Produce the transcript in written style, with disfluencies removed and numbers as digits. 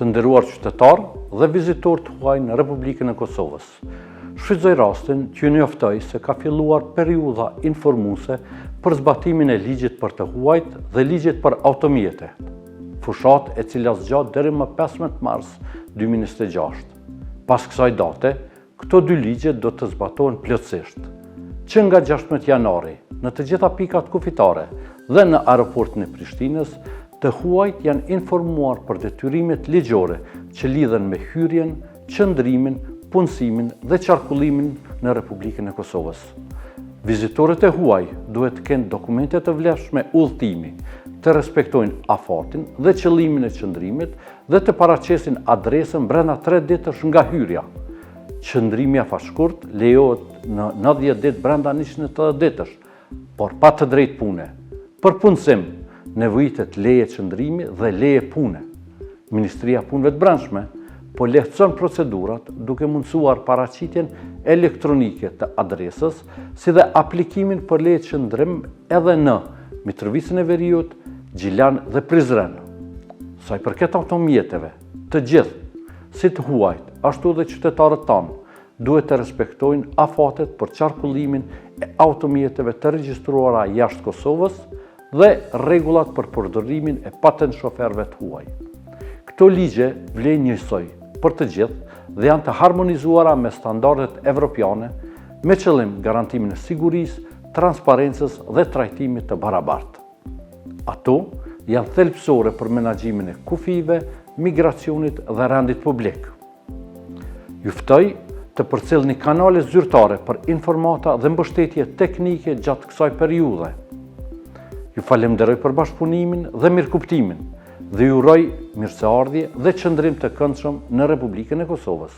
të nderuar qytetarë dhe vizitorë të huaj në Republikën e Kosovës. Shfrytëzoj rastin që ju njoftoj se ka filluar periudha informuese për zbatimin e ligjit për të huajt dhe ligjit për automjete, fushat e cila zgjat deri më 15 mars 2026. Pas kësaj date, këto dy ligje do të zbatohen plotësisht, që nga 16 janari në të gjitha pikat kufitare dhe në aeroportin e Prishtinës, të huajt janë informuar për detyrimet ligjore që lidhen me hyrjen, qëndrimin, punësimin dhe qarkullimin në Republikën e Kosovës. Vizitorët e huaj duhet të kenë dokumente të vlefshme udhëtimi, të respektojnë afatin dhe qëllimin e qëndrimit dhe të paraqesin adresën brenda 3 ditësh nga hyrja. Qëndrimi afashkurt lejohet në 90 ditë brenda 180 ditësh, por pa të drejtë pune. Për punësim, nevojitet leje qëndrimi dhe leje pune. Ministria e Punëve të Brendshme po lehtëson procedurat duke mundësuar paraqitjen elektronike të adresës, si dhe aplikimin për leje qëndrim edhe në Mitrovicën e Veriut, Gjilan dhe Prizren. Sa i përket automjeteve, të gjithë, si të huajt, ashtu dhe qytetarët tanë, duhet të respektojnë afatet për qarkullimin e automjeteve të regjistruara jashtë Kosovës dhe rregullat për përdorimin e patent shoferëve të huaj. Këto ligje vlen njësoj për të gjithë dhe janë të harmonizuara me standardet evropiane me qëllim garantimin e sigurisë, transparencës dhe trajtimit të barabartë. Ato janë thelbësore për menaxhimin e kufive, migracionit dhe rendit publik. Ju ftoj të përcjellni kanale zyrtare për informata dhe mbështetje teknike gjatë kësaj periudhe. Ju falenderoj për bashkëpunimin dhe mirëkuptimin dhe ju uroj mirëseardhje dhe qëndrim të këndshëm në Republikën e Kosovës.